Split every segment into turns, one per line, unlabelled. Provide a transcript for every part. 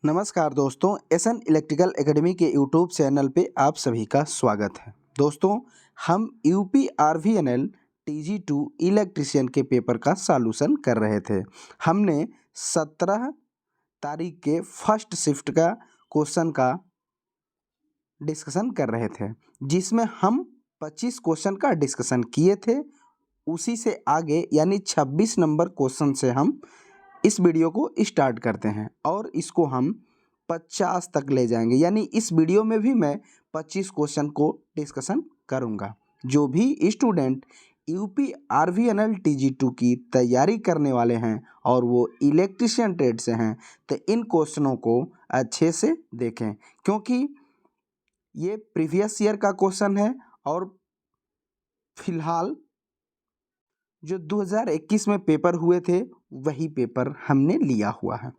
नमस्कार दोस्तों, SN electrical academy के यूट्यूब चैनल पे आप सभी का स्वागत है। दोस्तों, हम यूपी आरवीएनएल टीजी2 इलेक्ट्रीशियन के पेपर का सॉल्यूशन कर रहे थे। हमने 17 तारीख के फर्स्ट शिफ्ट का क्वेश्चन का डिस्कशन कर रहे थे, जिसमें हम 25 क्वेश्चन का डिस्कशन किए थे। उसी से आगे यानी 26 नंबर क्वेश्चन से हम इस वीडियो को स्टार्ट करते हैं और इसको हम 50 तक ले जाएंगे। यानी इस वीडियो में भी मैं 25 क्वेश्चन को डिस्कशन करूंगा। जो भी स्टूडेंट यूपी आरवीएनएल टीजी2 की तैयारी करने वाले हैं और वो इलेक्ट्रीशियन ट्रेड से हैं, तो इन क्वेश्चनों को अच्छे से देखें, क्योंकि ये प्रीवियस ईयर का क्वेश्चन है और फिलहाल जो 2021 में पेपर हुए थे वही पेपर हमने लिया हुआ है।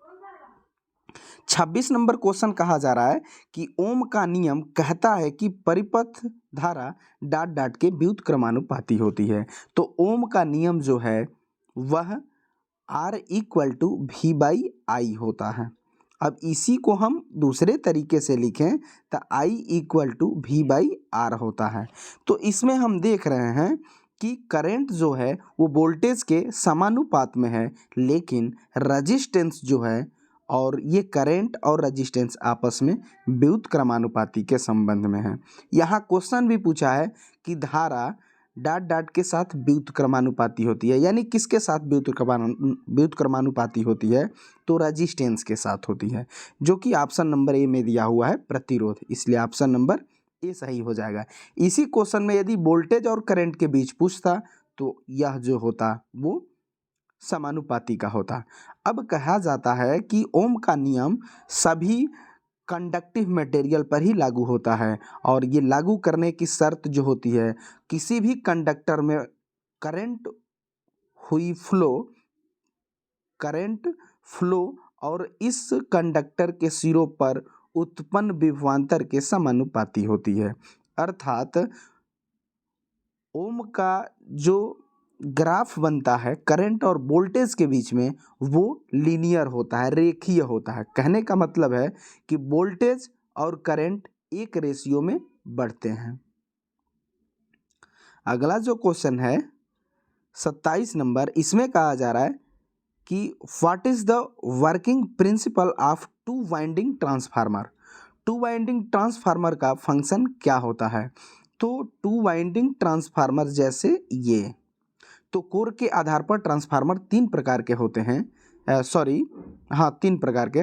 26 नंबर क्वेश्चन कहा जा रहा है कि ओम का नियम कहता है कि परिपथ धारा डॉट डॉट के व्युत्क्रमानुपाती होती है। तो ओम का नियम जो है वह R = V/I होता है। अब इसी को हम दूसरे तरीके से लिखें तो I = V/R होता है। तो इसमें हम देख रहे हैं कि करंट जो है वो वोल्टेज के समानुपात में है, लेकिन रजिस्टेंस जो है और ये करंट और रजिस्टेंस आपस में व्युत्क्रमानुपाती के संबंध में है। यहाँ क्वेश्चन भी पूछा है कि धारा डॉट डॉट के साथ व्युत्क्रमानुपाती होती है, यानी किसके साथ व्युत्क्रमानुपाती होती है, तो रजिस्टेंस के साथ होती है, जो कि ऑप्शन नंबर ए में दिया हुआ है प्रतिरोध। इसलिए ऑप्शन नंबर ए सही हो जाएगा। इसी क्वेश्चन में यदि वोल्टेज और करंट के बीच पूछता तो यह जो होता वो समानुपाती का होता। अब कहा जाता है कि ओम का नियम सभी कंडक्टिव मटेरियल पर ही लागू होता है, और ये लागू करने की शर्त जो होती है, किसी भी कंडक्टर में करंट फ्लो और इस कंडक्टर के सिरों पर उत्पन्न विभवांतर के समानुपाती होती है। अर्थात ओम का जो ग्राफ बनता है करंट और वोल्टेज के बीच में वो लीनियर होता है, रेखीय होता है। कहने का मतलब है कि वोल्टेज और करंट एक रेशियो में बढ़ते हैं। अगला जो क्वेश्चन है 27 नंबर, इसमें कहा जा रहा है कि what is the working principle of two winding transformer. Two winding transformer का फंक्शन क्या होता है। तो टू वाइंडिंग ट्रांसफार्मर जैसे ये, तो कोर के आधार पर ट्रांसफार्मर तीन प्रकार के होते हैं। तीन प्रकार के,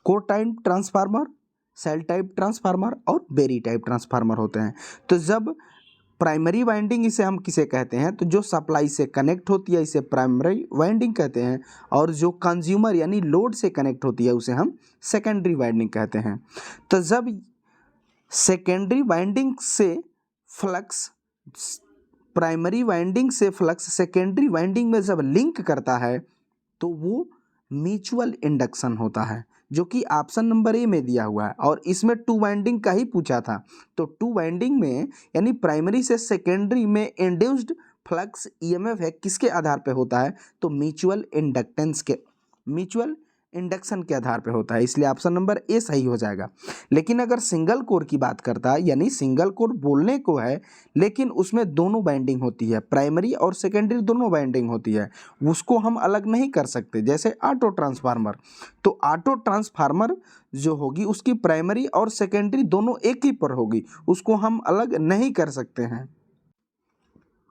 core type transformer, shell type transformer और बेरी टाइप ट्रांसफार्मर होते हैं। तो जब प्राइमरी वाइंडिंग इसे हम किसे कहते हैं, तो जो सप्लाई से कनेक्ट होती है इसे प्राइमरी वाइंडिंग कहते हैं, और जो कंज्यूमर यानी लोड से कनेक्ट होती है उसे हम सेकेंडरी वाइंडिंग कहते हैं। तो जब सेकेंडरी वाइंडिंग से फ्लक्स प्राइमरी वाइंडिंग से फ्लक्स सेकेंडरी वाइंडिंग में जब लिंक करता है तो वो म्यूचुअल इंडक्शन होता है, जो कि ऑप्शन नंबर ए में दिया हुआ है। और इसमें टू वाइंडिंग का ही पूछा था। तो टू वाइंडिंग में यानी प्राइमरी से सेकेंडरी में इंड्यूस्ड फ्लक्स ईएमएफ है किसके आधार पे होता है, तो म्यूचुअल इंडक्शन के आधार पे होता है। इसलिए ऑप्शन नंबर ए सही हो जाएगा। लेकिन अगर सिंगल कोर की बात करता है, यानी सिंगल कोर बोलने को है लेकिन उसमें दोनों वाइंडिंग होती है, प्राइमरी और सेकेंडरी दोनों वाइंडिंग होती है, उसको हम अलग नहीं कर सकते। जैसे ऑटो ट्रांसफार्मर, तो ऑटो ट्रांसफार्मर जो होगी उसकी प्राइमरी और सेकेंडरी दोनों एक ही पर होगी, उसको हम अलग नहीं कर सकते हैं।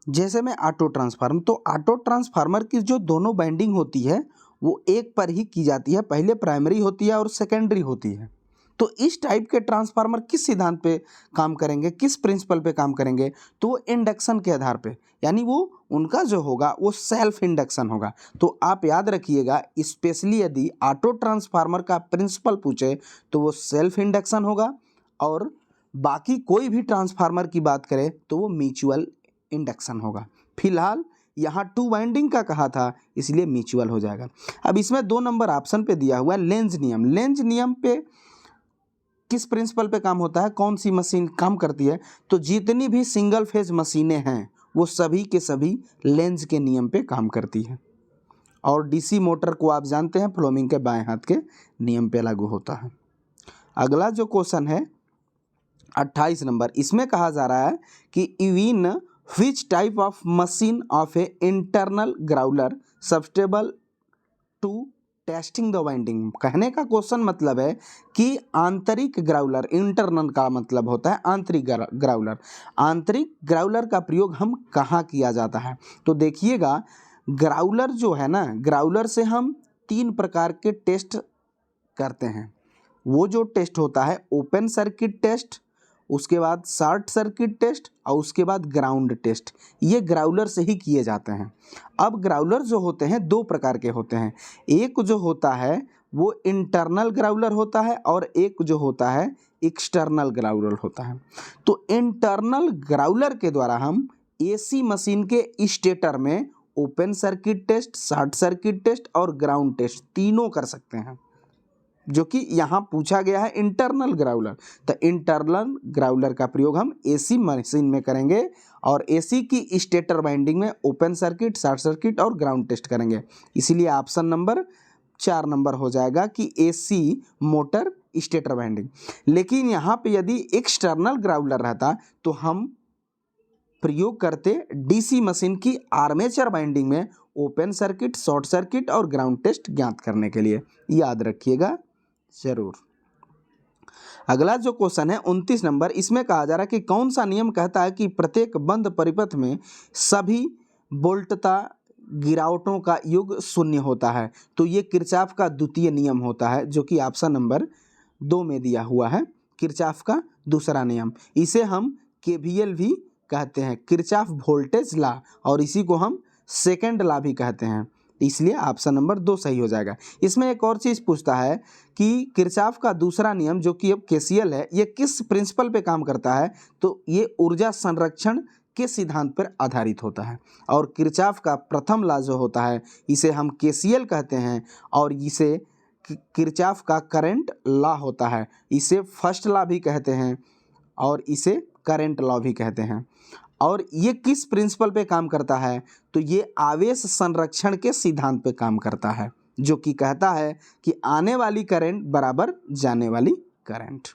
जैसे में ऑटो ट्रांसफार्मर, तो ऑटो ट्रांसफार्मर की जो दोनों वाइंडिंग होती है वो एक पर ही की जाती है, पहले प्राइमरी होती है और सेकेंडरी होती है। तो इस टाइप के ट्रांसफार्मर किस सिद्धांत पे काम करेंगे, किस प्रिंसिपल पे काम करेंगे, तो इंडक्शन के आधार पे, यानी वो उनका जो होगा वो सेल्फ इंडक्शन होगा। तो आप याद रखिएगा, स्पेशली यदि ऑटो ट्रांसफार्मर का प्रिंसिपल पूछे तो वो सेल्फ इंडक्शन होगा, और बाकी कोई भी ट्रांसफार्मर की बात करें तो वो म्यूचुअल इंडक्शन होगा। फिलहाल यहाँ टू वाइंडिंग का कहा था इसलिए म्यूचुअल हो जाएगा। अब इसमें 2 नंबर ऑप्शन पे दिया हुआ है लेंज नियम। लेंज नियम पे किस प्रिंसिपल पे काम होता है, कौन सी मशीन काम करती है, तो जितनी भी सिंगल फेज मशीनें हैं वो सभी के सभी लेंज के नियम पे काम करती है। और डीसी मोटर को आप जानते हैं फ्लोमिंग के बाएं हाथ के नियम पे लागू होता है। अगला जो क्वेश्चन है 28 नंबर, इसमें कहा जा रहा है कि even which type of machine of a internal growler suitable to testing the winding. कहने का क्वेश्चन मतलब है कि आंतरिक ग्राउलर, इंटरनल का मतलब होता है आंतरिक ग्राउलर, आंतरिक ग्राउलर का प्रयोग हम कहाँ किया जाता है। तो देखिएगा, ग्राउलर जो है ना, ग्राउलर से हम 3 प्रकार के टेस्ट करते हैं। वो जो टेस्ट होता है ओपन सर्किट टेस्ट, उसके बाद शॉर्ट सर्किट टेस्ट और उसके बाद ग्राउंड टेस्ट, ये ग्राउलर से ही किए जाते हैं। अब ग्राउलर जो होते हैं 2 प्रकार के होते हैं, एक जो होता है वो इंटरनल ग्राउलर होता है और एक जो होता है एक्सटर्नल ग्राउलर होता है। तो इंटरनल ग्राउलर के द्वारा हम एसी मशीन के स्टेटर में open circuit test, short circuit test और ग्राउंड टेस्ट तीनों कर सकते हैं, जो कि यहाँ पूछा गया है इंटरनल ग्राउलर। तो इंटरनल ग्राउलर का प्रयोग हम एसी मशीन में करेंगे और एसी की स्टेटर वाइंडिंग में ओपन सर्किट, शॉर्ट सर्किट और ग्राउंड टेस्ट करेंगे। इसीलिए ऑप्शन नंबर 4 नंबर हो जाएगा कि एसी मोटर स्टेटर वाइंडिंग। लेकिन यहाँ पे यदि एक्सटर्नल ग्राउलर रहता तो हम प्रयोग करते डीसी मशीन की आर्मेचर वाइंडिंग में ओपन सर्किट, शॉर्ट सर्किट और ग्राउंड टेस्ट ज्ञात करने के लिए, याद रखिएगा जरूर। अगला जो क्वेश्चन है 29 नंबर, इसमें कहा जा रहा है कि कौन सा नियम कहता है कि प्रत्येक बंद परिपथ में सभी वोल्टता गिरावटों का योग 0 होता है। तो ये किरचॉफ का द्वितीय नियम होता है, जो कि ऑप्शन नंबर 2 में दिया हुआ है, किरचॉफ का दूसरा नियम। इसे हम केवीएल भी कहते हैं, किरचॉफ वोल्टेज लॉ, और इसी को हम सेकेंड लॉ भी कहते हैं। इसलिए ऑप्शन नंबर 2 सही हो जाएगा। इसमें एक और चीज़ पूछता है कि किरचॉफ का दूसरा नियम जो कि अब केसीएल है, ये किस प्रिंसिपल पे काम करता है। तो ये ऊर्जा संरक्षण के सिद्धांत पर आधारित होता है। और किरचॉफ का प्रथम लॉ जो होता है इसे हम केसीएल कहते हैं, और इसे किरचॉफ का करंट लॉ होता है, इसे फर्स्ट लॉ भी कहते हैं और इसे करंट लॉ भी कहते हैं। और ये किस प्रिंसिपल पे काम करता है, तो ये आवेश संरक्षण के सिद्धांत पे काम करता है, जो कि कहता है कि आने वाली करंट बराबर जाने वाली करंट।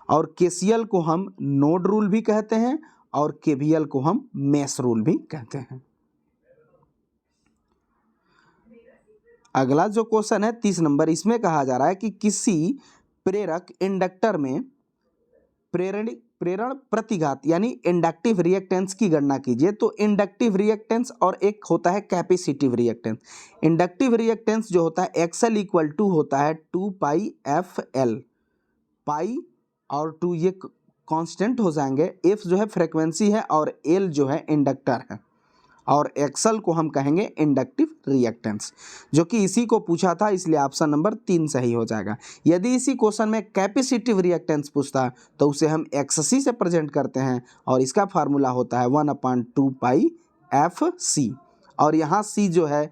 और केसीएल को हम नोड रूल भी कहते हैं और केवीएल को हम मेश रूल भी कहते हैं। अगला जो क्वेश्चन है 30 नंबर, इसमें कहा जा रहा है कि किसी प्रेरक इंडक्टर में प्रेरण प्रतिघात यानी इंडक्टिव रिएक्टेंस की गणना कीजिए। तो इंडक्टिव रिएक्टेंस और एक होता है कैपेसिटिव रिएक्टेंस। इंडक्टिव रिएक्टेंस जो होता है एक्सएल इक्वल टू होता है 2 पाई एफ एल, पाई और 2 ये कांस्टेंट हो जाएंगे, एफ जो है फ्रीक्वेंसी है और एल जो है इंडक्टर है, और एक्सल को हम कहेंगे इंडक्टिव रिएक्टेंस, जो कि इसी को पूछा था, इसलिए ऑप्शन नंबर 3 सही हो जाएगा। यदि इसी क्वेश्चन में कैपेसिटिव रिएक्टेंस पूछता तो उसे हम एक्ससी से प्रेजेंट करते हैं और इसका फार्मूला होता है 1/2 पाई एफ सी, और यहाँ सी जो है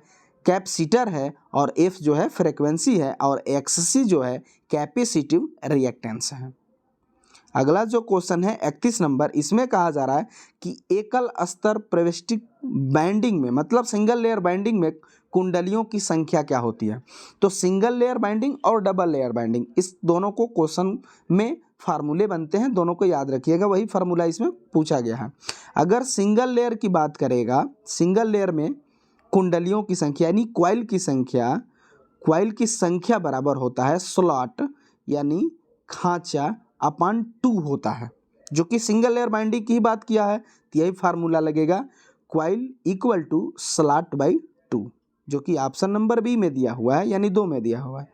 कैपेसिटर है और एफ जो है फ्रीक्वेंसी है और एक्ससी जो है कैपेसिटिव रिएक्टेंस है। अगला जो क्वेश्चन है 31 नंबर, इसमें कहा जा रहा है कि एकल स्तर प्रविष्टि बाइंडिंग में, मतलब सिंगल लेयर बाइंडिंग में कुंडलियों की संख्या क्या होती है। तो सिंगल लेयर बाइंडिंग और डबल लेयर बाइंडिंग, इस दोनों को क्वेश्चन में फार्मूले बनते हैं, दोनों को याद रखिएगा, वही फार्मूला इसमें पूछा गया है। अगर सिंगल लेयर की बात करेगा, सिंगल लेयर में कुंडलियों की संख्या यानी क्वाइल की संख्या बराबर होता है स्लॉट यानी खांचा अपॉन 2 होता है, जो कि सिंगल लेयर बाइंडिंग की ही बात किया है, तो यही फार्मूला लगेगा coil equal to slot by 2, जो कि ऑप्शन नंबर बी में दिया हुआ है, यानी 2 में दिया हुआ है,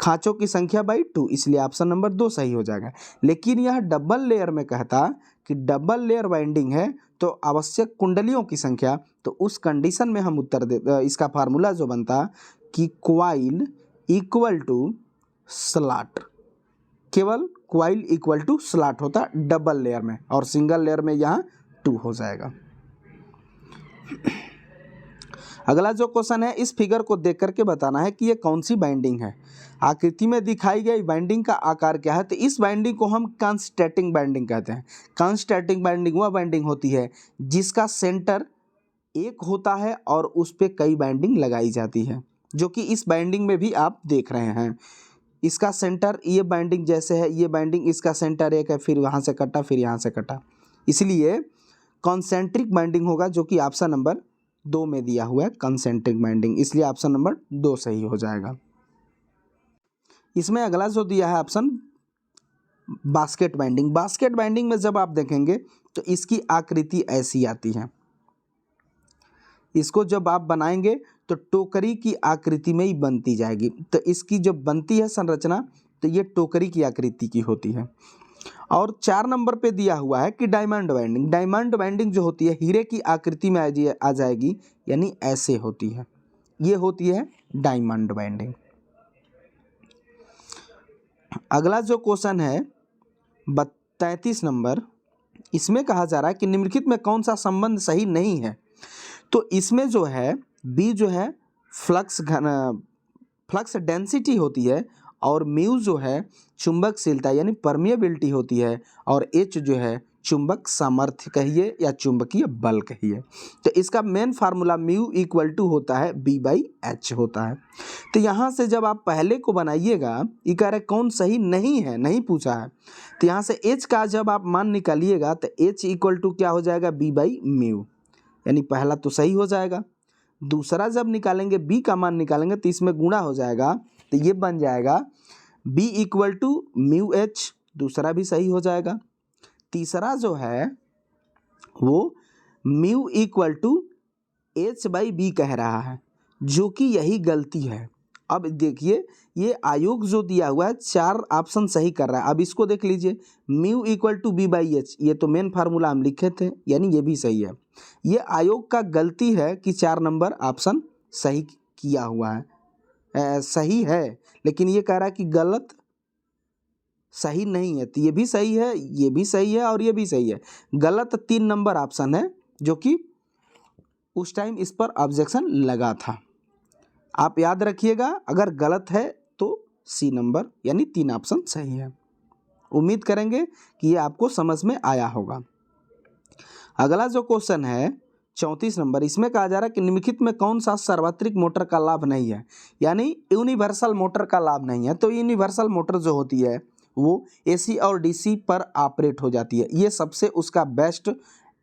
खांचों की संख्या बाई 2, इसलिए ऑप्शन नंबर 2 सही हो जाएगा। लेकिन यह डबल लेयर में कहता कि डबल लेयर बाइंडिंग है तो आवश्यक कुंडलियों की संख्या, तो उस कंडीशन में हम उत्तर दे, इसका फार्मूला जो बनता कि क्वाइल इक्वल टू स्लॉट, केवल क्वाइल इक्वल टू स्लॉट होता डबल लेयर में, और सिंगल लेयर में यहाँ 2 हो जाएगा। अगला जो क्वेश्चन है, इस फिगर को देख करके बताना है कि ये कौन सी बाइंडिंग है। आकृति में दिखाई गई बाइंडिंग का आकार क्या है, तो इस बाइंडिंग को हम कॉन्स्टेटिंग बाइंडिंग कहते हैं। कॉन्स्टेटिंग बाइंडिंग वह बाइंडिंग होती है जिसका सेंटर एक होता है और उस पे कई बाइंडिंग लगाई जाती है, जो कि इस बाइंडिंग में भी आप देख रहे हैं। इसका सेंटर ये बाइंडिंग जैसे है, ये बाइंडिंग इसका सेंटर एक है, फिर वहाँ से कटा, फिर यहाँ से कटा, इसलिए कॉन्सेंट्रिक बाइंडिंग होगा, जो कि ऑप्शन नंबर 2 में दिया हुआ है कॉन्सेंट्रिक बाइंडिंग, इसलिए ऑप्शन नंबर 2 सही हो जाएगा। इसमें अगला जो दिया है option basket binding. Basket binding में जब आप देखेंगे तो इसकी आकृति ऐसी आती है। इसको जब आप बनाएंगे तो टोकरी की आकृति में ही बनती जाएगी। तो इसकी जब बनती है संरचना तो ये टोकरी की आकृति की होती है। और 4 नंबर पे दिया हुआ है कि डायमंड बाइंडिंग। डायमंड बाइंडिंग जो होती है हीरे की आकृति में आ जाएगी, यानी ऐसे होती है, ये होती है डायमंड बाइंडिंग। अगला जो क्वेश्चन है 33 नंबर, इसमें कहा जा रहा है कि निम्नलिखित में कौन सा संबंध सही नहीं है। तो इसमें जो है बी जो है फ्लक्स डेंसिटी होती है, और म्यू जो है चुंबकशीलता यानी परमिएबिलिटी होती है, और एच जो है चुंबक सामर्थ्य कहिए या चुंबकीय बल कहिए। तो इसका main formula mu equal to होता है B/H होता है। तो यहाँ से जब आप पहले को बनाइएगा, ये कह रहे कौन सही नहीं है, नहीं पूछा है, तो यहाँ से H का जब आप मान निकालिएगा तो H इक्वल टू क्या हो जाएगा B/म्यू, यानी पहला तो सही हो जाएगा। दूसरा जब निकालेंगे B का मान निकालेंगे तो इसमें गुणा हो जाएगा, तो ये बन जाएगा B equal to mu H, दूसरा भी सही हो जाएगा। तीसरा जो है वो म्यू इक्वल टू H/B कह रहा है, जो कि यही गलती है। अब देखिए ये आयोग जो दिया हुआ है 4 ऑप्शन सही कर रहा है। अब इसको देख लीजिए, म्यू इक्वल टू B/H, ये तो मेन फार्मूला हम लिखे थे, यानी ये भी सही है। ये आयोग का गलती है कि 4 नंबर ऑप्शन सही किया हुआ है, सही है, लेकिन ये कह रहा है कि गलत सही नहीं है। तो ये भी सही है, ये भी सही है और ये भी सही है। गलत 3 नंबर ऑप्शन है, जो कि उस टाइम इस पर ऑब्जेक्शन लगा था। आप याद रखिएगा, अगर गलत है तो सी नंबर यानी 3 ऑप्शन सही है। उम्मीद करेंगे कि ये आपको समझ में आया होगा। अगला जो क्वेश्चन है 34 नंबर, इसमें कहा जा रहा है कि निम्नलिखित में कौन सा सार्वत्रिक मोटर का लाभ नहीं है, यानी यूनिवर्सल मोटर का लाभ नहीं है। तो यूनिवर्सल मोटर जो होती है वो AC और DC पर ऑपरेट हो जाती है, ये सबसे उसका बेस्ट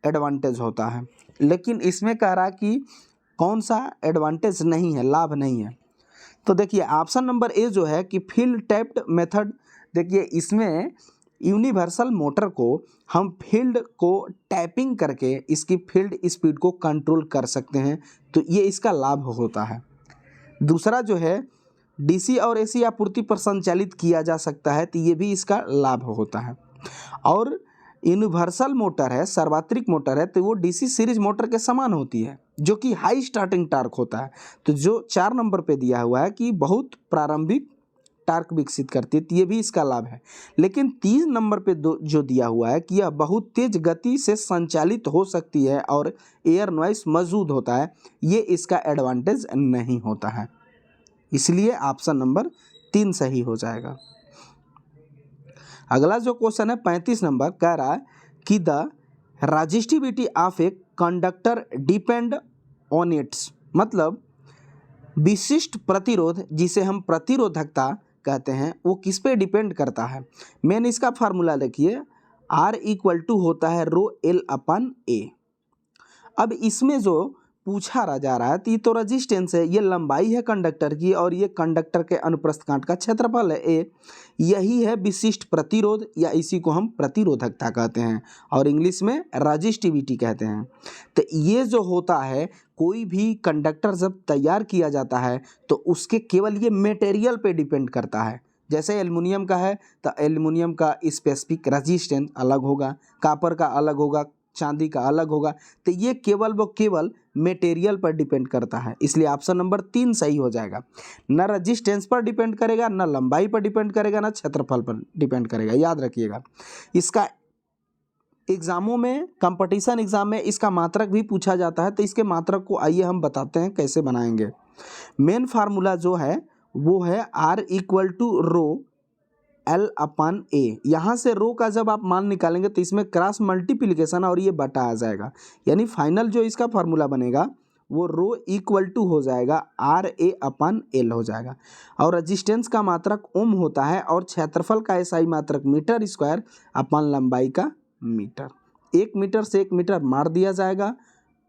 एडवांटेज होता है। लेकिन इसमें कह रहा है कि कौन सा एडवांटेज नहीं है, लाभ नहीं है। तो देखिए ऑप्शन नंबर ए जो है कि फील्ड टैप्ड मेथड, देखिए इसमें यूनिवर्सल मोटर को हम फील्ड को टैपिंग करके इसकी फील्ड स्पीड को कंट्रोल कर सकते हैं, तो ये इसका लाभ होता है। दूसरा जो है DC और AC आपूर्ति पर संचालित किया जा सकता है, तो ये भी इसका लाभ होता है। और यूनिवर्सल मोटर है, सर्वात्रिक मोटर है, तो वो DC सीरीज मोटर के समान होती है, जो कि हाई स्टार्टिंग टार्क होता है। तो जो 4 नंबर पे दिया हुआ है कि बहुत प्रारंभिक टार्क विकसित करती है, तो ये भी इसका लाभ है। लेकिन 3 नंबर पे जो दिया हुआ है कि यह बहुत तेज गति से संचालित हो सकती है और एयर नॉइस मौजूद होता है, ये इसका एडवांटेज नहीं होता है, इसलिए ऑप्शन नंबर 3 सही हो जाएगा। अगला जो क्वेश्चन है 35 नंबर, कह रहा है कि the resistivity of a conductor depend on it's, मतलब विशिष्ट प्रतिरोध जिसे हम प्रतिरोधकता कहते हैं वो किस पे डिपेंड करता है। मैंने इसका फार्मूला देखिए, R इक्वल टू होता है ρL/A। अब इसमें जो पूछा जा रहा है तो ये तो रजिस्टेंस है, ये लंबाई है कंडक्टर की और ये कंडक्टर के अनुप्रस्थ काट का क्षेत्रफल है A, यही है विशिष्ट प्रतिरोध या इसी को हम प्रतिरोधकता कहते हैं और इंग्लिश में रजिस्टिविटी कहते हैं। तो ये जो होता है, कोई भी कंडक्टर जब तैयार किया जाता है तो उसके केवल ये मटेरियल पे डिपेंड करता है। जैसे एल्युमिनियम का है तो एल्युमिनियम का स्पेसिफिक रजिस्टेंस अलग होगा, कॉपर का अलग होगा, चांदी का अलग होगा, तो ये केवल मटेरियल पर डिपेंड करता है, इसलिए ऑप्शन नंबर 3 सही हो जाएगा। न रजिस्टेंस पर डिपेंड करेगा, न लंबाई पर डिपेंड करेगा, न क्षेत्रफल पर डिपेंड करेगा, याद रखिएगा। इसका एग्जामों में, कंपटीशन एग्जाम में इसका मात्रक भी पूछा जाता है, तो इसके मात्रक को आइए हम बताते हैं कैसे बनाएंगे। मेन फार्मूला जो है वो है R इक्वल टू L/A। यहाँ से रो का जब आप मान निकालेंगे तो इसमें क्रॉस मल्टीप्लिकेशन और ये बटा आ जाएगा, यानी फाइनल जो इसका फार्मूला बनेगा वो रो इक्वल टू हो जाएगा RA/L हो जाएगा। और रजिस्टेंस का मात्रक ओम होता है और क्षेत्रफल का SI मात्रक मीटर स्क्वायर अपन लंबाई का मीटर। 1 मीटर से 1 मीटर मार दिया जाएगा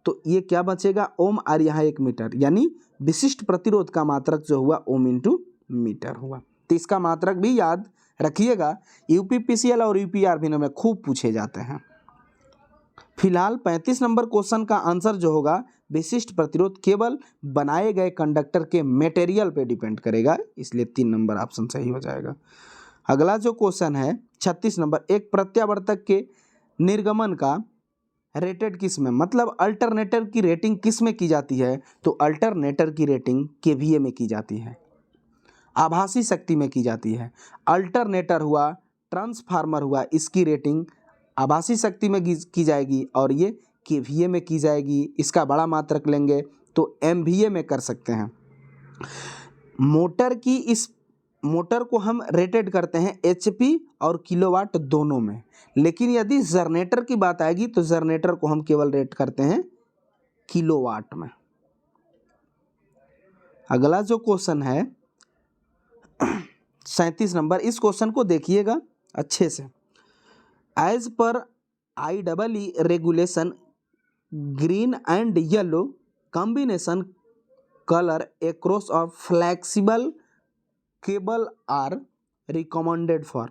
तो ये क्या बचेगा, ओम, और यहाँ 1 मीटर, यानी विशिष्ट प्रतिरोध का मात्रक जो हुआ ओम इंटू मीटर हुआ। तो इसका मात्रक भी याद रखिएगा, UPPCL और UPRV में खूब पूछे जाते हैं। फिलहाल 35 नंबर क्वेश्चन का आंसर जो होगा, विशिष्ट प्रतिरोध केवल बनाए गए कंडक्टर के मटेरियल पे डिपेंड करेगा, इसलिए 3 नंबर ऑप्शन सही हो जाएगा। अगला जो क्वेश्चन है 36 नंबर, एक प्रत्यावर्तक के निर्गमन का रेटेड किस में, मतलब अल्टरनेटर की रेटिंग किस में की जाती है, तो अल्टरनेटर की रेटिंग KVA में की जाती है, आभासी शक्ति में की जाती है। अल्टरनेटर हुआ, ट्रांसफार्मर हुआ, इसकी रेटिंग आभासी शक्ति में की जाएगी और ये KVA में की जाएगी। इसका बड़ा मात्रक लेंगे तो MVA में कर सकते हैं। इस मोटर को हम रेटेड करते हैं HP और किलोवाट दोनों में, लेकिन यदि जनरेटर की बात आएगी तो जनरेटर को हम केवल रेट करते हैं किलोवाट में। अगला जो क्वेश्चन है 37 नंबर, इस क्वेश्चन को देखिएगा अच्छे से। As per IEEE regulation, green and yellow combination colour across of flexible cable are recommended for.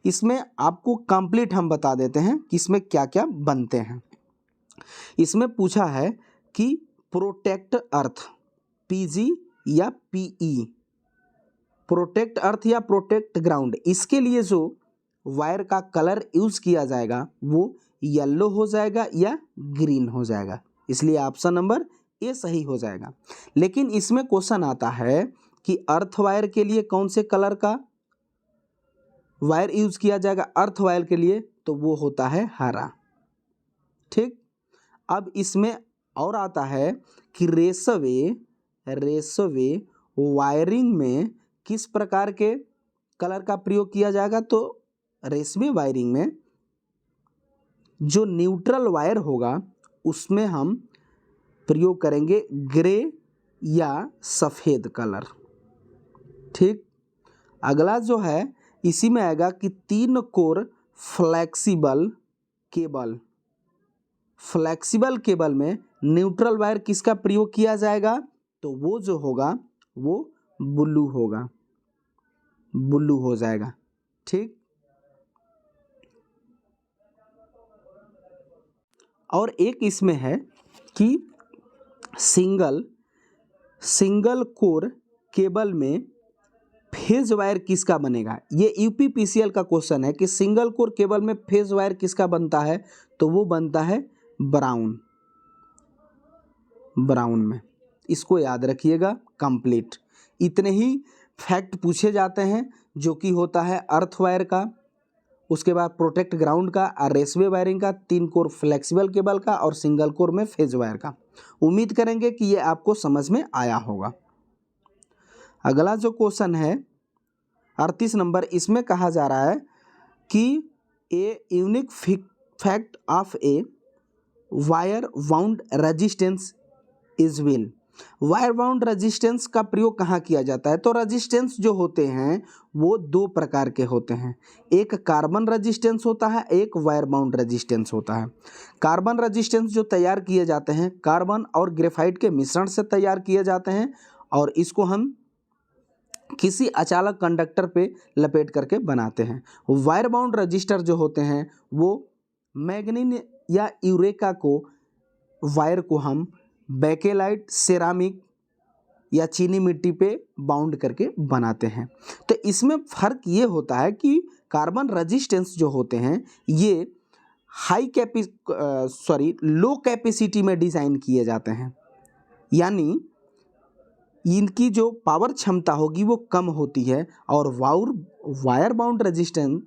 इसमें आपको कंप्लीट हम बता देते हैं कि इसमें क्या क्या बनते हैं। इसमें पूछा है कि प्रोटेक्ट अर्थ, PG या PE, प्रोटेक्ट अर्थ या प्रोटेक्ट ग्राउंड, इसके लिए जो वायर का कलर यूज किया जाएगा वो येलो हो जाएगा या ग्रीन हो जाएगा, इसलिए ऑप्शन नंबर ए सही हो जाएगा। लेकिन इसमें क्वेश्चन आता है कि अर्थ वायर के लिए कौन से कलर का वायर यूज किया जाएगा, अर्थ वायर के लिए तो वो होता है हरा। ठीक, अब इसमें और आता है कि रेसवे वायरिंग में किस प्रकार के कलर का प्रयोग किया जाएगा, तो रेसवे वायरिंग में जो न्यूट्रल वायर होगा उसमें हम प्रयोग करेंगे ग्रे या सफ़ेद कलर। ठीक, अगला जो है इसी में आएगा कि 3 कोर फ्लेक्सिबल केबल में न्यूट्रल वायर किसका प्रयोग किया जाएगा, तो वो जो होगा वो ब्लू हो जाएगा। ठीक, और एक इसमें है कि सिंगल कोर केबल में फेज वायर किसका बनेगा। ये UPPCL का क्वेश्चन है कि सिंगल कोर केबल में फेज वायर किसका बनता है, तो वो बनता है ब्राउन में। इसको याद रखिएगा कंप्लीट। इतने ही फैक्ट पूछे जाते हैं जो कि होता है अर्थ वायर का, उसके बाद प्रोटेक्ट ग्राउंड का, रेसवे वायरिंग का, 3 कोर फ्लेक्सिबल केबल का और सिंगल कोर में फेज वायर का। उम्मीद करेंगे कि ये आपको समझ में आया होगा। अगला जो क्वेश्चन है 38 नंबर, इसमें कहा जा रहा है कि a unique fact of a wire bound resistance is will. Wire bound resistance का प्रयोग कहाँ किया जाता है, तो रेजिस्टेंस जो होते हैं वो 2 प्रकार के होते हैं, एक कार्बन रेजिस्टेंस होता है, एक वायर बाउंड रेजिस्टेंस होता है। कार्बन रेजिस्टेंस जो तैयार किए जाते हैं कार्बन और ग्रेफाइट के मिश्रण से तैयार किए जाते हैं और इसको हम किसी अचालक कंडक्टर पे लपेट करके बनाते हैं। वायर बाउंड रजिस्टर जो होते हैं वो मैग्नीन या यूरेका को वायर को हम बेकेलाइट, सेरामिक या चीनी मिट्टी पे बाउंड करके बनाते हैं। तो इसमें फ़र्क ये होता है कि कार्बन रेजिस्टेंस जो होते हैं ये लो कैपेसिटी में डिज़ाइन किए जाते हैं, यानी इनकी जो पावर क्षमता होगी वो कम होती है और वायर बाउंड रेजिस्टेंस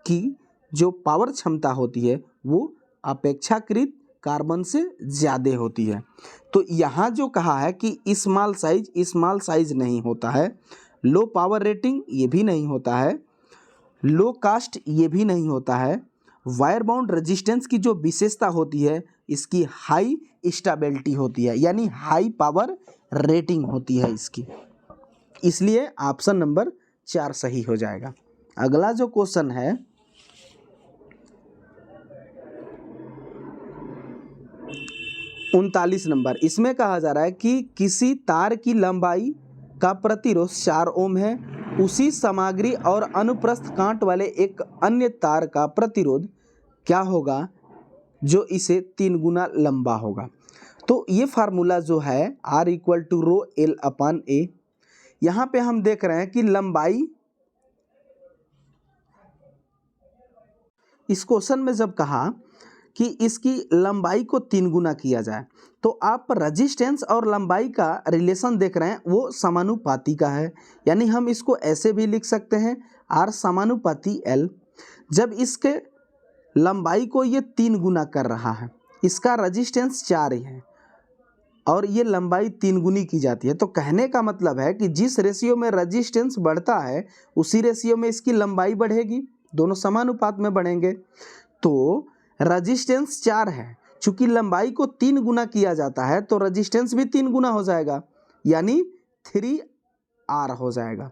की जो पावर क्षमता होती है वो अपेक्षाकृत कार्बन से ज़्यादा होती है। तो यहाँ जो कहा है कि स्मॉल साइज नहीं होता है, लो पावर रेटिंग ये भी नहीं होता है, लो कास्ट ये भी नहीं होता है। वायर बाउंड रेजिस्टेंस की जो विशेषता होती है इसकी हाई स्टेबिलिटी होती है, यानी हाई पावर रेटिंग होती है इसकी, इसलिए ऑप्शन नंबर 4 सही हो जाएगा। अगला जो क्वेश्चन है 39 नंबर, इसमें कहा जा रहा है कि किसी तार की लंबाई का प्रतिरोध 4 ओम है, उसी सामग्री और अनुप्रस्थ कांट वाले एक अन्य तार का प्रतिरोध क्या होगा जो इसे 3 गुना लंबा होगा। तो ये फार्मूला जो है R = ρl/a, यहाँ पे हम देख रहे हैं कि लंबाई, इस क्वेश्चन में जब कहा कि इसकी लंबाई को 3 गुना किया जाए तो आप रेजिस्टेंस और लंबाई का रिलेशन देख रहे हैं वो समानुपाती का है, यानी हम इसको ऐसे भी लिख सकते हैं R समानुपाती L। जब इसके लंबाई को ये 3 गुना कर रहा है, इसका रेजिस्टेंस 4 है और ये लंबाई 3 गुनी की जाती है, तो कहने का मतलब है कि जिस रेशियो में रेजिस्टेंस बढ़ता है उसी रेशियो में इसकी लंबाई बढ़ेगी, दोनों समानुपात में बढ़ेंगे। तो रेजिस्टेंस 4 है, चूंकि लंबाई को 3 गुना किया जाता है तो रेजिस्टेंस भी 3 गुना हो जाएगा, यानी 3R हो जाएगा।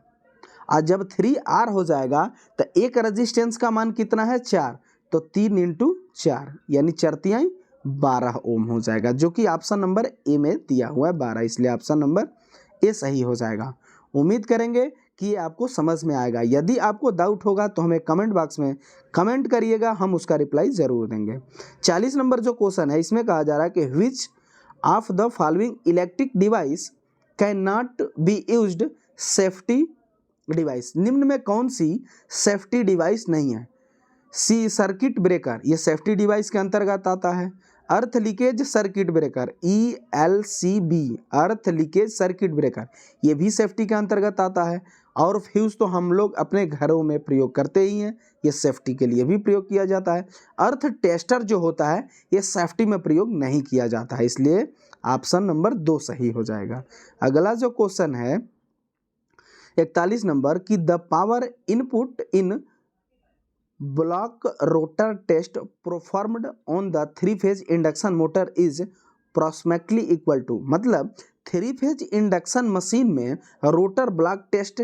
और जब 3R हो जाएगा तो एक रेजिस्टेंस का मान कितना है 4, तो 3 × 4 यानी 4×3 12 ओम हो जाएगा, जो कि ऑप्शन नंबर ए में दिया हुआ है 12, इसलिए ऑप्शन नंबर ए सही हो जाएगा। उम्मीद करेंगे कि ये आपको समझ में आएगा। यदि आपको डाउट होगा तो हमें कमेंट बॉक्स में कमेंट करिएगा, हम उसका रिप्लाई ज़रूर देंगे। 40 नंबर जो क्वेश्चन है इसमें कहा जा रहा है कि which of the following electric device can not be used safety device, निम्न में कौन सी सेफ्टी डिवाइस नहीं है। सी सर्किट ब्रेकर, ये सेफ्टी डिवाइस के अंतर्गत आता है। अर्थ लीकेज सर्किट ब्रेकर ELCB, अर्थ लीकेज सर्किट ब्रेकर, ये भी सेफ्टी के अंतर्गत आता है। और फ्यूज तो हम लोग अपने घरों में प्रयोग करते ही हैं, ये सेफ्टी के लिए भी प्रयोग किया जाता है। अर्थ टेस्टर जो होता है ये सेफ्टी में प्रयोग नहीं किया जाता है, इसलिए ऑप्शन नंबर 2 सही हो जाएगा। अगला जो क्वेश्चन है 41 नंबर की the power input in block rotor test performed on the three phase induction motor is approximately equal to, मतलब 3-फेज इंडक्शन मशीन में रोटर ब्लॉक टेस्ट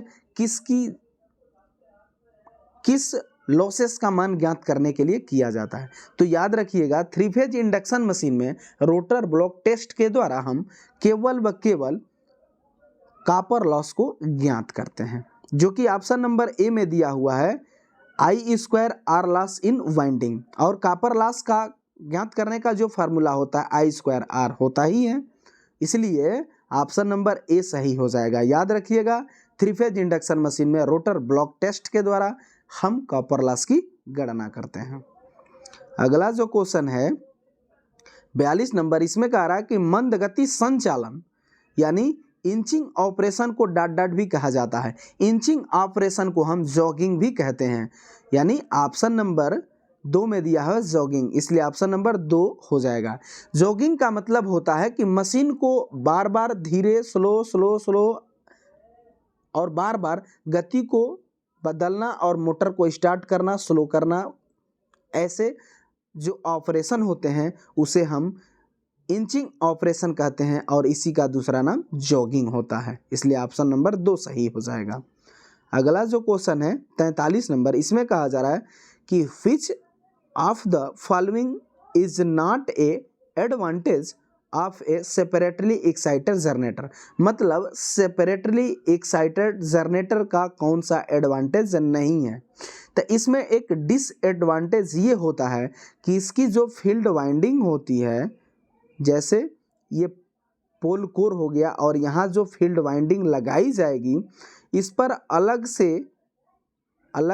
किस लॉसेस का मान ज्ञात करने के लिए किया जाता है। तो याद रखिएगा 3-फेज इंडक्शन मशीन में रोटर ब्लॉक टेस्ट के द्वारा हम केवल व केवल कॉपर लॉस को ज्ञात करते हैं, जो कि ऑप्शन नंबर ए में दिया हुआ है I² R loss in winding, और कॉपर लॉस का ज्ञात करने का जो फार्मूला होता है I² R होता ही है, इसलिए ऑप्शन नंबर ए सही हो जाएगा। याद रखिएगा 3-फेज इंडक्शन मशीन में रोटर ब्लॉक टेस्ट के द्वारा हम कॉपर लॉस की गणना करते हैं। अगला जो क्वेश्चन है 42 नंबर, इसमें कह रहा है कि मंद गति संचालन यानी inching operation co dot dot भी कहा जाता है, इंचिंग ऑपरेशन को हम जॉगिंग भी कहते हैं, यानी ऑप्शन नंबर 2 में दिया है जॉगिंग, इसलिए ऑप्शन नंबर 2 हो जाएगा। जॉगिंग का मतलब होता है कि मशीन को बार बार धीरे स्लो स्लो स्लो और बार बार गति को बदलना और मोटर को स्टार्ट करना स्लो करना, ऐसे जो ऑपरेशन होते हैं उसे हम इंचिंग ऑपरेशन कहते हैं और इसी का दूसरा नाम जॉगिंग होता है, इसलिए ऑप्शन नंबर 2 सही हो जाएगा। अगला जो क्वेश्चन है 43 नंबर, इसमें कहा जा रहा है कि which of the following is not a advantage of A separately excited generator, मतलब सेपरेटली एक्साइटेड जनरेटर का कौन सा एडवांटेज नहीं है। तो इसमें एक डिसएडवांटेज ये होता है कि इसकी जो फील्ड वाइंडिंग होती है, जैसे ये पोल कोर हो गया और यहाँ जो फील्ड वाइंडिंग लगाई जाएगी इस पर अलग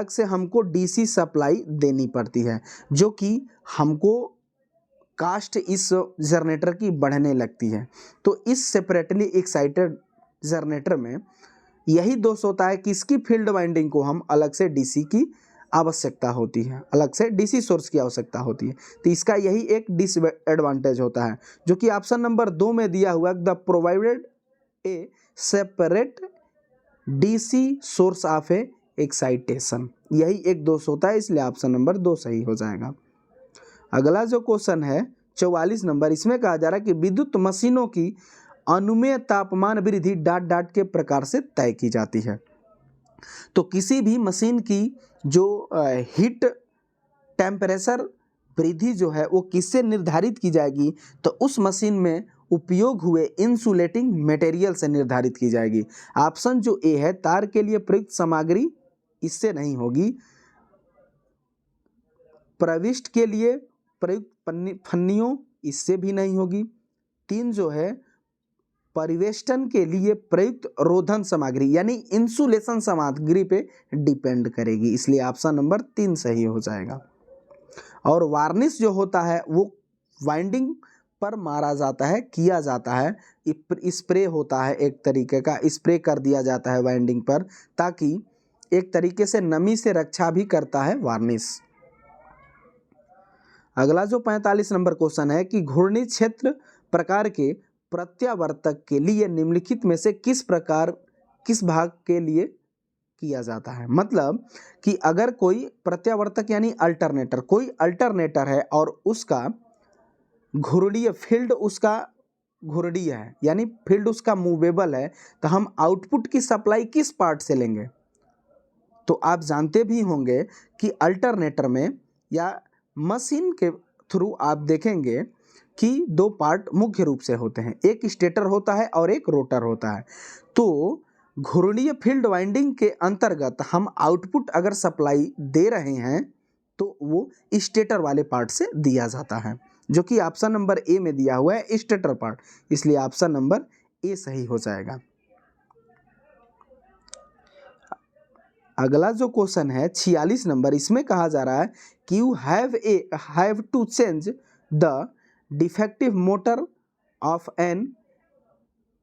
से हमको DC सप्लाई देनी पड़ती है, जो कि हमको कास्ट इस जनरेटर की बढ़ने लगती है। तो इस सेपरेटली एक्साइटेड जनरेटर में यही दोष होता है कि इसकी फील्ड वाइंडिंग को हम अलग से DC की आवश्यकता होती है, अलग से DC सोर्स की आवश्यकता होती है, तो इसका यही एक डिसएडवांटेज होता है, जो कि ऑप्शन नंबर 2 में दिया हुआ the provided A separate DC source of A excitation, यही एक दोष होता है, इसलिए ऑप्शन नंबर 2 सही हो जाएगा। अगला जो क्वेश्चन है 44 नंबर, इसमें कहा जा रहा है कि विद्युत मशीनों की अनुमेय तापमान वृद्धि डॉट डॉट के प्रकार से तय की जाती है। तो किसी भी मशीन की जो हीट टेम्परेचर वृद्धि जो है वो किससे निर्धारित की जाएगी, तो उस मशीन में उपयोग हुए इंसुलेटिंग मटेरियल से निर्धारित की जाएगी। ऑप्शन जो ए है, तार के लिए प्रयुक्त सामग्री, इससे नहीं होगी। प्रविष्ट के लिए प्रयुक्त फन्नियों, इससे भी नहीं होगी। 3 जो है, परिवेष्टन के लिए प्रयुक्त रोधन सामग्री यानी इंसुलेशन सामग्री पे डिपेंड करेगी, इसलिए ऑप्शन नंबर 3 सही हो जाएगा। और वार्निश जो होता है वो वाइंडिंग पर मारा जाता है, किया जाता है, स्प्रे होता है, एक तरीके का स्प्रे कर दिया जाता है वाइंडिंग पर, ताकि एक तरीके से नमी से रक्षा भी करता है वार्निश। अगला जो 45 नंबर क्वेश्चन है कि घूर्णी क्षेत्र प्रकार के प्रत्यावर्तक के लिए निम्नलिखित में से किस भाग के लिए किया जाता है। मतलब कि अगर कोई प्रत्यावर्तक यानी अल्टरनेटर, कोई अल्टरनेटर है और उसका घूर्णीय फील्ड, उसका घूर्णीय है यानी फील्ड उसका मूवेबल है, तो हम आउटपुट की सप्लाई किस पार्ट से लेंगे। तो आप जानते भी होंगे कि अल्टरनेटर में या मशीन के थ्रू आप देखेंगे कि 2 पार्ट मुख्य रूप से होते हैं, एक स्टेटर होता है और एक रोटर होता है। तो घूर्णीय फील्ड वाइंडिंग के अंतर्गत हम आउटपुट अगर सप्लाई दे रहे हैं तो वो स्टेटर वाले पार्ट से दिया जाता है, जो कि ऑप्शन नंबर ए में दिया हुआ है स्टेटर पार्ट, इसलिए ऑप्शन नंबर ए सही हो जाएगा। अगला जो क्वेश्चन है 46 नंबर, इसमें कहा जा रहा है कि you have to change the defective motor of an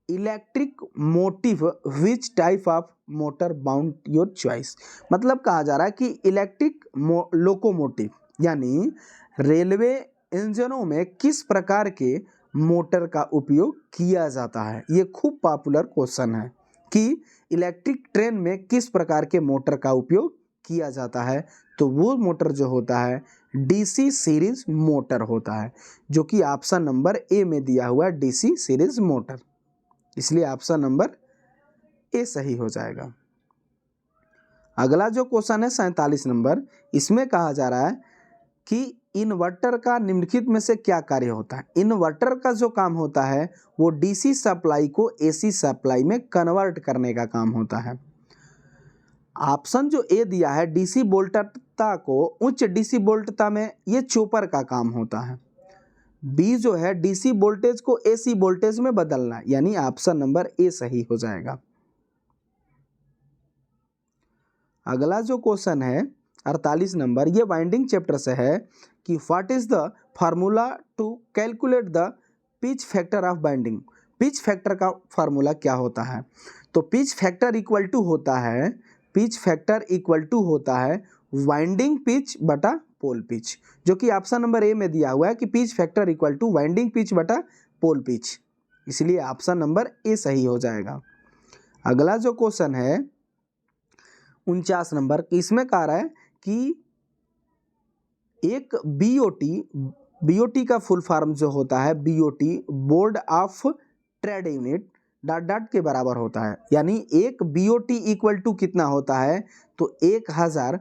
electric motive which type of motor bound your choice. मतलब कहा जा रहा है कि इलेक्ट्रिक लोकोमोटिव यानी रेलवे इंजनों में किस प्रकार के मोटर का उपयोग किया जाता है। ये खूब पॉपुलर क्वेश्चन है कि इलेक्ट्रिक ट्रेन में किस प्रकार के मोटर का उपयोग किया जाता है। तो वो मोटर जो होता है डीसी सीरीज मोटर होता है, जो कि ऑप्शन नंबर ए में दिया हुआ है डीसी सीरीज मोटर, इसलिए ऑप्शन नंबर ए सही हो जाएगा। अगला जो क्वेश्चन है 47 नंबर, इसमें कहा जा रहा है कि इन्वर्टर का निम्नलिखित में से क्या कार्य होता है। इन्वर्टर का जो काम होता है वो डीसी सप्लाई को एसी सप्लाई में कन्वर्ट करने का काम होता है। ऑप्शन जो ए दिया है डीसी वोल्टता को उच्च डीसी वोल्टता में, ये चोपर का काम होता है। बी जो है डीसी वोल्टेज को एसी वोल्टेज में बदलना, यानी ऑप्शन नंबर ए सही हो जाएगा। अगला जो क्वेश्चन है 48 नंबर, ये वाइंडिंग चैप्टर से है कि what is the formula to calculate the pitch factor of winding. Pitch factor का फार्मूला क्या होता है। तो पिच फैक्टर इक्वल टू होता है वाइंडिंग पिच बटा पोल पिच, जो कि ऑप्शन नंबर ए में दिया हुआ है कि pitch factor equal two winding pitch बटा पोल पिच, इसलिए ऑप्शन नंबर ए सही हो जाएगा। अगला जो क्वेश्चन है 49 नंबर, इसमें कहा रहा है कि एक बीओटी का फुल फॉर्म जो होता है BOT board of trade unit dot dot के बराबर होता है, यानी एक बीओटी इक्वल टू कितना होता है, तो 1000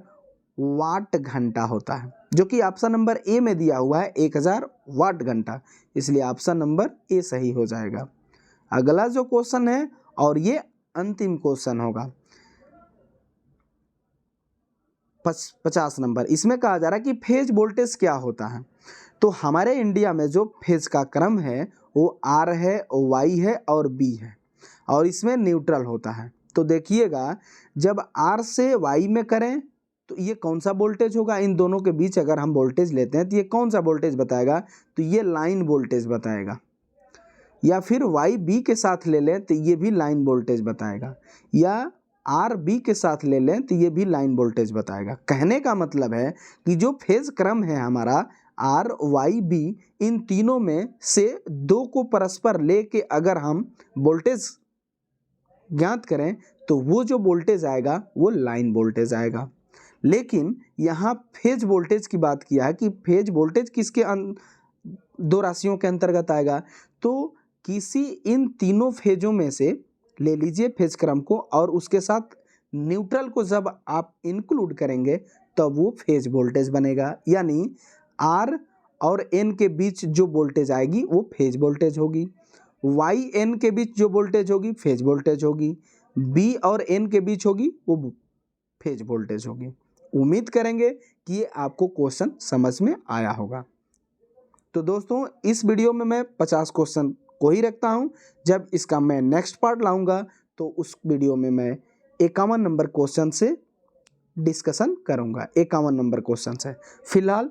वाट घंटा होता है, जो कि ऑप्शन नंबर ए में दिया हुआ है 1000 वाट घंटा, इसलिए ऑप्शन नंबर ए सही हो जाएगा। अगला जो क्वेश्चन है और ये अंतिम क्वेश्चन होगा 50 नंबर, इसमें कहा जा रहा है कि फेज वोल्टेज क्या होता है। तो हमारे इंडिया में जो फेज का क्रम है वो आर है, वाई है और बी है, और इसमें न्यूट्रल होता है। तो देखिएगा जब आर से वाई में करें तो ये कौन सा वोल्टेज होगा, इन दोनों के बीच अगर हम वोल्टेज लेते हैं तो ये कौन सा वोल्टेज बताएगा, तो ये लाइन वोल्टेज बताएगा। या फिर वाई बी के साथ ले लें तो ये भी लाइन वोल्टेज बताएगा, या आर बी के साथ ले लें तो ये भी लाइन वोल्टेज बताएगा। कहने का मतलब है कि जो फेज क्रम है हमारा आर वाई बी, इन तीनों में से 2 को परस्पर लेके अगर हम वोल्टेज ज्ञात करें तो वो जो वोल्टेज आएगा वो लाइन वोल्टेज आएगा। लेकिन यहाँ फेज वोल्टेज की बात किया है कि फेज वोल्टेज किसके दो राशियों के अंतर्गत आएगा, तो किसी इन तीनों फेजों में से ले लीजिए फेज क्रम को, और उसके साथ न्यूट्रल को जब आप इंक्लूड करेंगे तब वो फेज वोल्टेज बनेगा। यानी आर और एन के बीच जो वोल्टेज आएगी वो फेज वोल्टेज होगी, वाई एन के बीच जो वोल्टेज होगी फेज वोल्टेज होगी, बी और एन के बीच होगी वो फेज वोल्टेज होगी। उम्मीद करेंगे कि ये आपको क्वेश्चन समझ में आया होगा। तो दोस्तों इस वीडियो में मैं 50 क्वेश्चन को ही रखता हूँ। जब इसका मैं नेक्स्ट पार्ट लाऊंगा तो उस वीडियो में मैं 51 नंबर क्वेश्चन से डिस्कशन करूंगा, 51 नंबर क्वेश्चन से। फिलहाल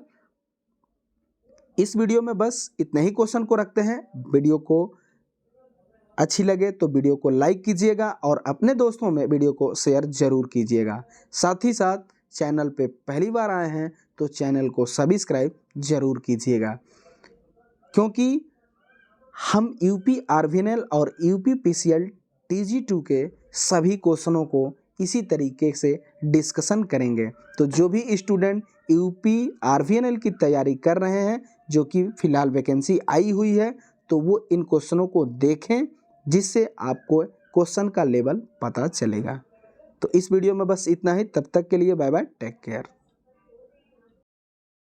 इस वीडियो में बस इतने ही क्वेश्चन को रखते हैं। वीडियो को अच्छी लगे तो वीडियो को लाइक कीजिएगा और अपने दोस्तों में वीडियो को शेयर जरूर कीजिएगा। साथ ही साथ चैनल पे पहली बार आए हैं तो चैनल को सब्सक्राइब जरूर कीजिएगा, क्योंकि हम यूपी आरवीएनएल और यूपी पीसीएल टीजी2 के सभी क्वेश्चनों को इसी तरीके से डिस्कशन करेंगे। तो जो भी स्टूडेंट यूपी आरवीएनएल की तैयारी कर रहे हैं, जो कि फ़िलहाल वैकेंसी आई हुई है, तो वो इन क्वेश्चनों को देखें, जिससे आपको क्वेश्चन का लेवल पता चलेगा। तो इस वीडियो में बस इतना ही। तब तक के लिए बाय बाय, टेक केयर।